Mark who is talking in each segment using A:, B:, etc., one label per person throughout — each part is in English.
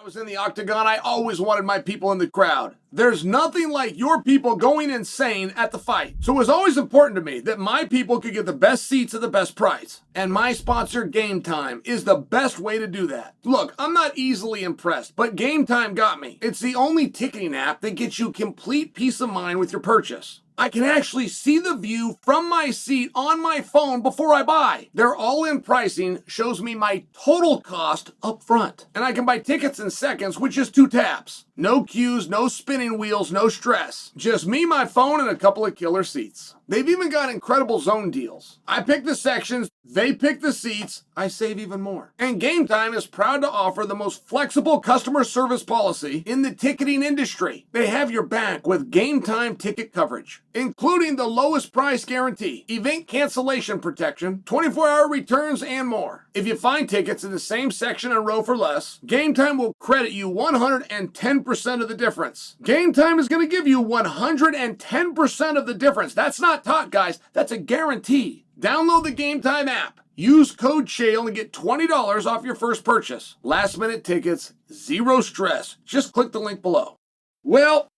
A: was in the octagon, I always wanted my people in the crowd. There's nothing like your people going insane at the fight. So it was always important to me that my people could get the best seats at the best price. And my sponsor, Game Time, is the best way to do that. Look, I'm not easily impressed, but Game Time got me. It's the only ticketing app that gets you complete peace of mind with your purchase. I can actually see the view from my seat on my phone before I buy. Their all-in pricing shows me my total cost up front. And I can buy tickets in seconds with just 2 taps. No queues, no spinning wheels, no stress. Just me, my phone, and a couple of killer seats. They've even got incredible zone deals. I pick the sections, they pick the seats, I save even more. And Game Time is proud to offer the most flexible customer service policy in the ticketing industry. They have your back with Game Time ticket coverage, including the lowest price guarantee, event cancellation protection, 24-hour returns, and more. If you find tickets in the same section and row for less, Game Time will credit you 110% of the difference. Game Time is going to give you 110% of the difference. That's not talk, guys. That's a guarantee. Download the Game Time app. Use code Chael and get $20 off your first purchase. Last minute tickets, zero stress. Just click the link below. Well,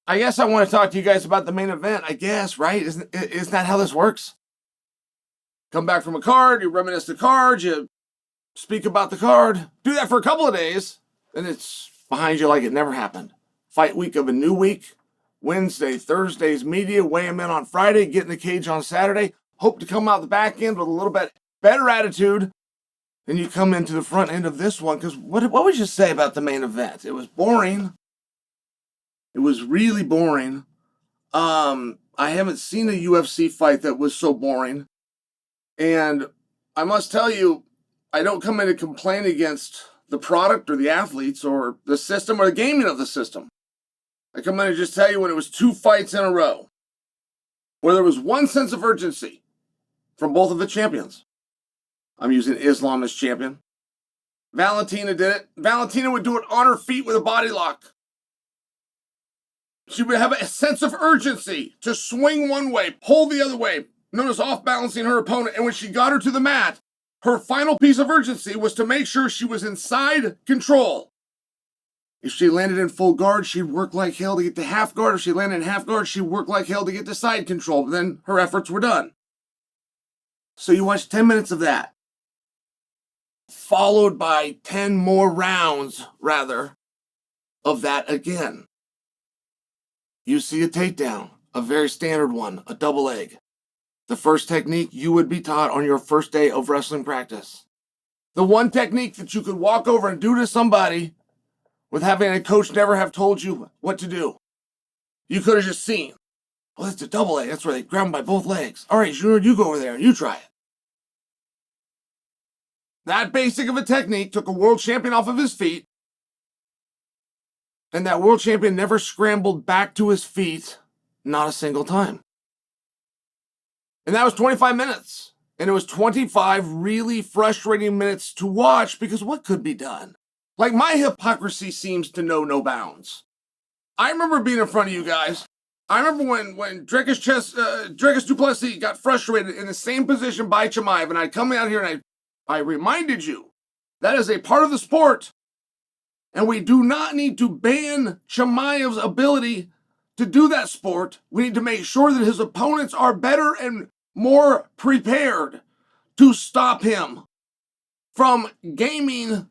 A: I guess I want to talk to you guys about the main event, I guess, right? Isn't that how this works? Come back from a card, you reminisce the card, you speak about the card. Do that for a couple of days, then it's behind you like it never happened. Fight week of a new week. Wednesday, Thursday's media, weigh them in on Friday, get in the cage on Saturday. Hope to come out the back end with a little bit better attitude than you come into the front end of this one. Because what would you say about the main event? It was boring. It was really boring. I haven't seen a UFC fight that was so boring. And I must tell you, I don't come in to complain against the product or the athletes or the system or the gaming of the system. I come in and just tell you when it was 2 fights in a row where there was one sense of urgency from both of the champions. I'm using Islam as champion. Valentina did it. Valentina would do it on her feet with a body lock. She would have a sense of urgency to swing one way, pull the other way. Notice off-balancing her opponent. And when she got her to the mat, her final piece of urgency was to make sure she was inside control. If she landed in full guard, she'd work like hell to get to half guard. If she landed in half guard, she'd work like hell to get to side control. But then her efforts were done. So you watch 10 minutes of that, followed by 10 more rounds, rather, of that again. You see a takedown, a very standard one, a double leg. The first technique you would be taught on your first day of wrestling practice. The one technique that you could walk over and do to somebody with having a coach never have told you what to do. You could have just seen. Oh, that's a double leg. That's where they grab them by both legs. All right, Junior, you go over there and you try it. That basic of a technique took a world champion off of his feet. And that world champion never scrambled back to his feet, not a single time. And that was 25 minutes. And it was 25 really frustrating minutes to watch because what could be done? Like, my hypocrisy seems to know no bounds. I remember being in front of you guys. I remember when Dricus Du Plessis got frustrated in the same position by Chimaev, and I'd come out here and I reminded you that is a part of the sport. And we do not need to ban Chimaev's ability to do that sport. We need to make sure that his opponents are better and more prepared to stop him from gaming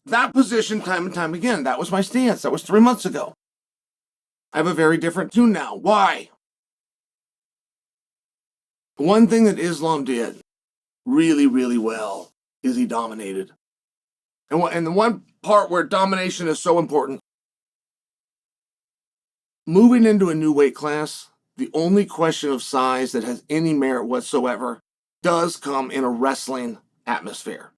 A: that position time and time again. That was my stance. That was 3 months ago. I have a very different tune now. Why? One thing that Islam did really, really well is he dominated. And the one part where domination is so important, moving into a new weight class, the only question of size that has any merit whatsoever does come in a wrestling atmosphere.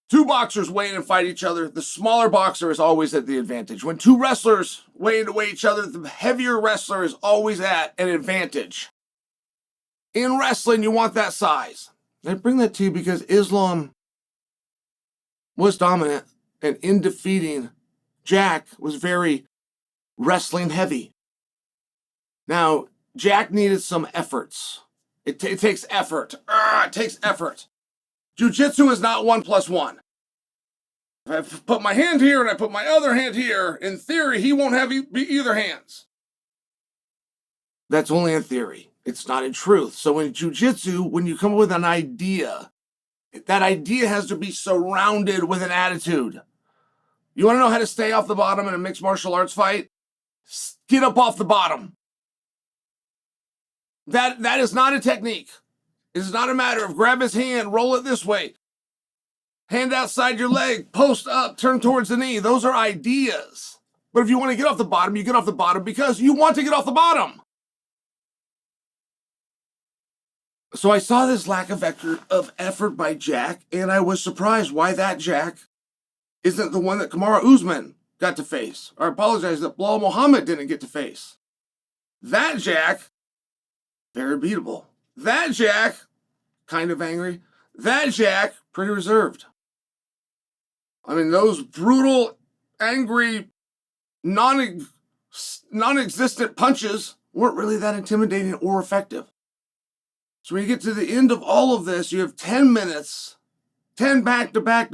A: 2 boxers weigh in and fight each other. The smaller boxer is always at the advantage. When 2 wrestlers weigh in to weigh each other, the heavier wrestler is always at an advantage. In wrestling, you want that size. I bring that to you because Islam was dominant, and in defeating Jack was very wrestling heavy. Now, Jack needed some efforts. It takes effort. It takes effort. Jiu-jitsu is not 1 + 1. If I put my hand here and I put my other hand here, in theory, he won't have either hands. That's only in theory. It's not in truth. So in jiu-jitsu, when you come up with an idea, that idea has to be surrounded with an attitude. You want to know how to stay off the bottom in a mixed martial arts fight? Get up off the bottom. That is not a technique. It is not a matter of grab his hand, roll it this way, hand outside your leg, post up, turn towards the knee. Those are ideas. But if you want to get off the bottom, you get off the bottom because you want to get off the bottom. So I saw this lack of effort by Jack, and I was surprised why that Jack isn't the one that Kamaru Usman got to face. Or I apologize that Bilal Muhammad didn't get to face. That Jack, very beatable. That Jack, kind of angry. That Jack, pretty reserved. I mean, those brutal, angry, non-existent punches weren't really that intimidating or effective. So when you get to the end of all of this, you have 10 minutes, 10 back-to-back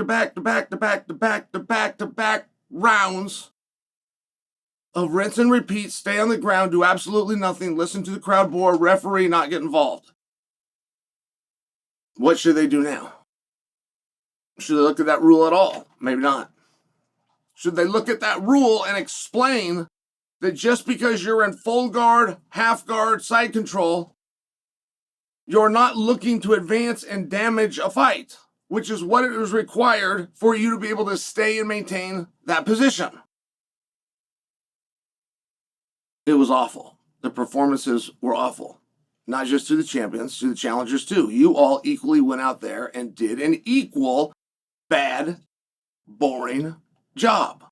A: rounds of rinse and repeat, stay on the ground, do absolutely nothing, listen to the crowd bore, referee, not get involved. What should they do now? Should they look at that rule at all? Maybe not. Should they look at that rule and explain that just because you're in full guard, half guard, side control, you're not looking to advance and damage a fight, which is what it was required for you to be able to stay and maintain that position. It was awful. The performances were awful. Not just to the champions, to the challengers too. You all equally went out there and did an equal bad, boring job.